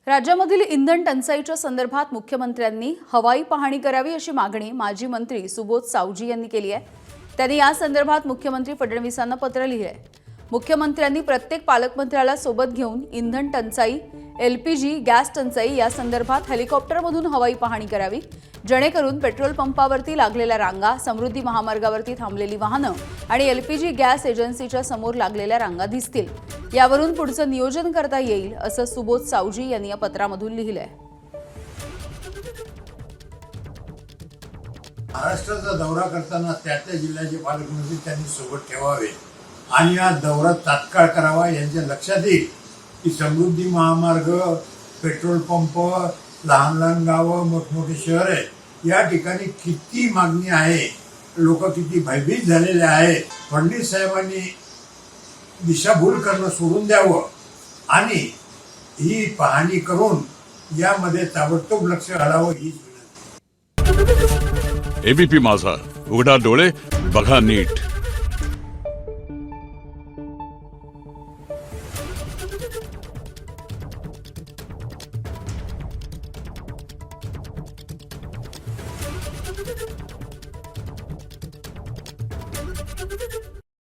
राज्यामधील इंधन टंचाईच्या संदर्भात मुख्यमंत्र्यांनी हवाई पाहणी करावी अशी मागणी माजी मंत्री सुबोध सावजी यांनी केली आहे। त्यांनी या संदर्भात मुख्यमंत्री फडणवीसांना पत्र लिहिले आहे। मुख्यमंत्र्यांनी प्रत्येक पालकमंत्र्याला सोबत घेऊन इंधन टंचाई, एलपीजी गॅस टंचाई या संदर्भात हेलिकॉप्टरमधून हवाई पाहणी करावी, जेणेकरून पेट्रोल पंपावरती लागलेल्या रांगा, समृद्धी महामार्गावरती थांबलेली वाहनं आणि एलपीजी गॅस एजन्सीच्या समोर लागलेल्या रांगा दिसतील। यावरून पुढचं नियोजन करता येईल असं सुबोध सावजी यांनी या पत्रामधून लिहिलं आहे। महाराष्ट्राचा दौरा करताना त्या जिल्ह्याचे पालकमंत्री त्यांनी सोबत ठेवावे आणि हा दौरा तात्काळ करावा। यांच्या लक्षात येईल की समृद्धी महामार्ग, पेट्रोल पंप, लहान लहान गावं, मोठमोठे शहर आहेत, या ठिकाणी किती मागणी आहे, लोक किती भयभीत झालेले आहेत। फडणवीस साहेबांनी दिशाभूल करणं सोडून द्यावं आणि ही पाहणी करून यामध्ये ताबडतोब लक्ष घालावं हीच विनंती। एबीपी माझा, उघडा डोळे बघा नीट।